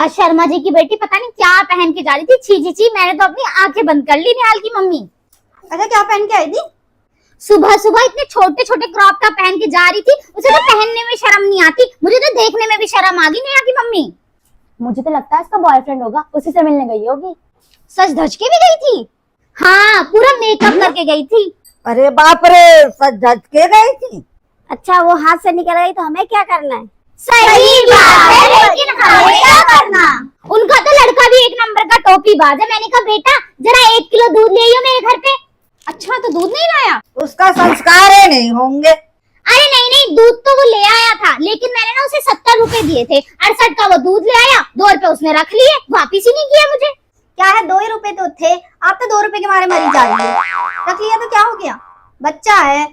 आज शर्मा जी की बेटी पता नहीं क्या पहन के जा रही थी। छी छी छी, मैंने तो अपनी आंखें बंद कर ली निहाल की मम्मी। अच्छा क्या पहन के आई थी? सुबह सुबह इतने छोटे छोटे क्रॉप टॉप पहन के जा रही थी, उसे तो पहनने में शर्म नहीं आती, मुझे तो देखने में भी शर्म आ गई नेहा की मम्मी। मुझे तो लगता है इसका बॉयफ्रेंड होगा, उसी से मिलने गई होगी। सच धज के भी गई थी? हाँ, पूरा मेकअप करके गई थी। अरे बाप रे, सच धज के गई थी? अच्छा वो हाथ से निकल गई तो हमें क्या करना है? सही बात है, लेकिन हमें क्या करना? उनका तो लड़का भी एक नंबर का टोपी बाज है। मैंने कहा बेटा जरा 1 किलो दूध ले आइयो मेरे घर पे। अच्छा तो दूध नहीं लाया? उसका संस्कार ही नहीं होंगे। अरे नहीं नहीं, दूध तो वो ले आया था, लेकिन मैंने ना उसे 70 रुपए दिए थे। 68 का वो दूध ले आया, 2 रुपए उसने रख लिए, वापिस ही नहीं किया मुझे। क्या है, 2 ही रुपए तो थे, आप तो 2 रुपए के मारे मरी जा रही है। रख लिया तो क्या हो गया, बच्चा है।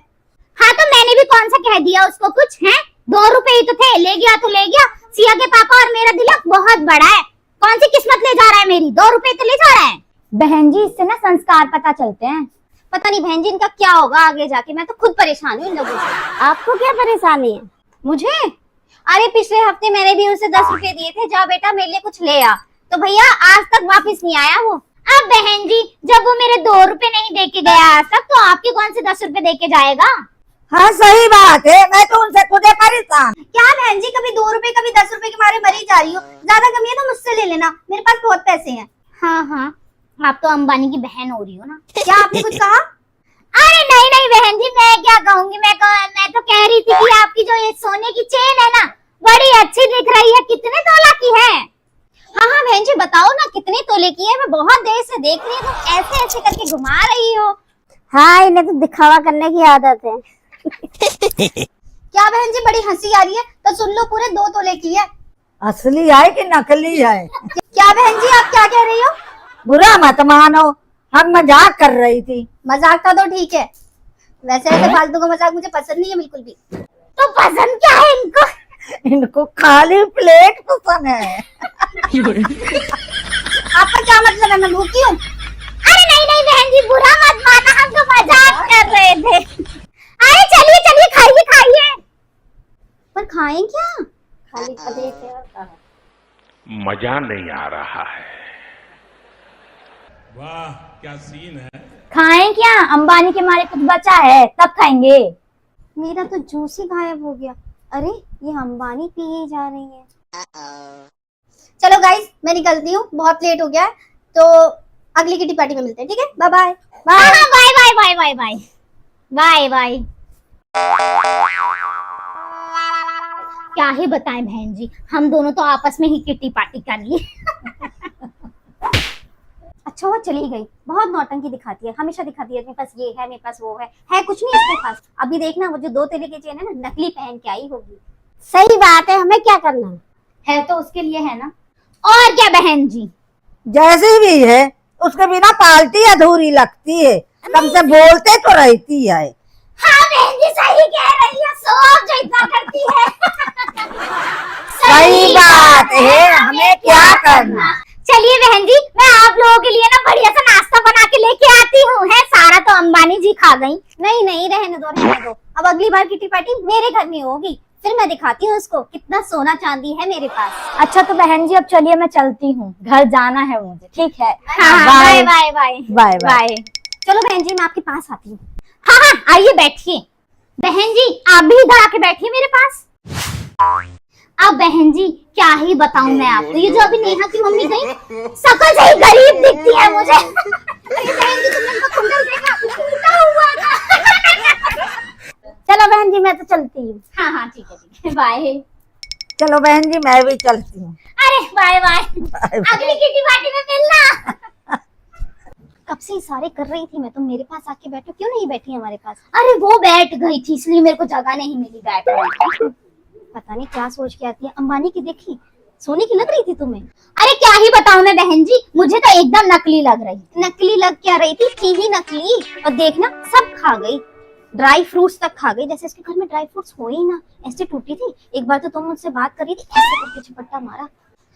हाँ तो मैंने भी कौन सा कह दिया उसको कुछ है? 2 रुपए ही तो थे, ले गया तो ले गया। सिया के पापा और मेरा दिल बहुत बड़ा है, कौन सी किस्मत ले जा रहा है मेरी, 2 रुपए तो ले जा रहा है। बहन जी इससे ना संस्कार पता चलते हैं। पता नहीं बहन जी इनका क्या होगा आगे जाके, मैं तो खुद परेशान हूँ इन लोगों से। आपको क्या परेशानी है? मुझे? अरे पिछले हफ्ते मैंने भी उसे 10 रुपए दिए थे, जा बेटा मेरे लिए कुछ ले आ, तो भैया आज तक वापस नहीं आया वो। अब बहन जी जब वो मेरे 2 रुपए नहीं दे के गया आज तक, तो आपके कौन से 10 रुपए दे के जाएगा? हाँ सही बात है, मैं तो उनसे खुद परेशान। क्या बहन जी, कभी 2 रुपए कभी 10 रुपए के मारे मरी जा रही हो, ज्यादा कमी है तो मुझसे ले लेना, मेरे पास बहुत पैसे हैं। हाँ हाँ, आप तो अंबानी की बहन हो रही हो ना। क्या आपने कुछ कहा? अरे नहीं नहीं बहन जी, मैं क्या कहूंगी, मैं तो कह रही थी कि आपकी जो ये सोने की चेन है ना, बड़ी अच्छी दिख रही है, कितने तोला की है? हाँ हाँ बहन जी बताओ ना कितने तोले की है, मैं बहुत देर से देख रही हूँ, तुम ऐसे ऐसे करके घुमा रही हो। हाँ इन्हें तो दिखावा करने की आदत है। क्या बहन जी बड़ी हंसी आ रही है, तो सुन लो पूरे 2 तोले की है। असली है कि नकली है? क्या बहन जी आप क्या कह रही हो? बुरा मत मानो, हम मजाक कर रही थी। मजाक का तो ठीक है, वैसे ऐसे फालतू का मजाक मुझे पसंद नहीं है बिल्कुल भी। तो पसंद क्या है इनको? इनको खाली प्लेट पसंद है। आपका क्या मतलब है, मैं भूखी हूँ? अरे नहीं नहीं बहन जी बुरा मत माना, हम तो मजाक कर रहे थे। अरे चलिए चलिए खाइए खाइए। पर खाएं क्या? खाली प्लेट है। मजा नहीं आ रहा है। वाह क्या सीन है। खाएं क्या? अंबानी के मारे कुछ बचा है तब खाएंगे। मेरा तो जूस ही गायब हो गया। अरे ये अंबानी पिए जा रही है। चलो गाइस मैं निकलती हूँ, बहुत लेट हो गया है, तो अगली किटी पार्टी में मिलते हैं, ठीक है? Bye bye. Bye bye bye bye bye bye bye bye. क्या ही बताएं बहन जी, हम दोनों तो आपस में ही किटी पार्टी कर ली। अच्छा वो चली गई, बहुत नौटंकी दिखाती है, हमेशा दिखाती है मेरे पास ये है, मेरे पास वो है कुछ नहीं इसके पास। अभी देखना वो जो 2 तोले की चेन है ना, नकली पहन के आई होगी। सही बात है, हमें क्या करना है तो उसके लिए है ना। और क्या बहन जी, जैसी भी है उसके बिना पार्टी अधूरी लगती है, कम से बोलते तो रहती है। हाँ बहन जी सही कह रही है, सोच जो इतना करती है। सही बात है, हमें क्या करना। चलिए बहन जी मैं आप लोगों के लिए ना बढ़िया सा नाश्ता बना के लेके आती हूँ। है सारा तो अंबानी जी खा गई। नहीं नहीं रहने दो रहने दो, अब अगली बार किटी पार्टी मेरे घर में होगी, फिर मैं दिखाती हूँ उसको कितना सोना चांदी है मेरे पास। अच्छा तो बहन जी अब चलिए मैं चलती हूँ, घर जाना है मुझे। ठीक है bye bye bye bye bye. चलो बहन जी मैं आपके पास आती हूँ। हाँ हाँ आइए बैठिए। बहन जी आप भी इधर आके बैठिए मेरे पास। अब बहन जी क्या ही बताऊं मैं आपको, ये जो अभी नेहा की मम्मी गई, सकल से ही गरीब दिखती है मुझे। अरे बहन जी तुमने इनका कुंडल देखा, टूटा हुआ था। चलो बहन जी मैं तो चलती हूँ। हाँ हाँ ठीक है बाय। चलो बहन जी मैं भी चलती हूँ। अरे बाय बाय, अगली किटी पार्टी में मिलना। कब से इशारे कर रही थी मैं, तो मेरे पास आके बैठो, क्यों नहीं बैठी हमारे पास? अरे वो बैठ गई थी इसलिए मेरे को जगह नहीं मिली बैठने। पता नहीं क्या सोच के आती है। अंबानी की देखी, सोने की लग रही थी तुम्हें? अरे क्या ही बताऊं मैं बहन जी, मुझे तो एकदम नकली लग रही थी। नकली लग क्या रही थी ही नकली। और देखना सब खा गई, ड्राई फ्रूट्स तक खा गई, जैसे इसके घर में ड्राई फ्रूट्स हो ही ना, ऐसे टूटी थी। एक बार तो तुम मुझसे बात कर रही थी, ऐसे करके झपट्टा मारा।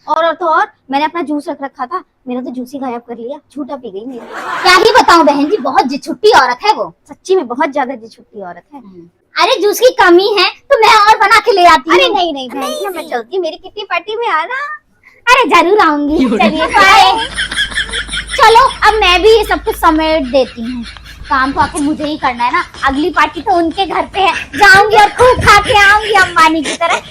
और तो और मैंने अपना जूस रख रखा था, मेरा तो जूस ही गायब कर लिया, झूठा पी गई मेरी। क्या ही बताऊं बहन जी, बहुत जिछुट्टी औरत है वो, सच्ची में बहुत ज्यादा जिछुट्टी औरत है। अरे जूस की कमी है तो मैं और बना के ले आती हूँ। अरे नहीं नहीं बहन जी मैं चलती, मेरी कितनी पार्टी में आना। अरे जरूर आऊंगी। चलिए बाय। चलो अब मैं भी ये सब कुछ समेट देती हूँ। काम तो आखिर मुझे ही करना है ना, अगली पार्टी तो उनके घर पे है, जाऊंगी और खूब खा के आऊंगी अंबानी की तरह।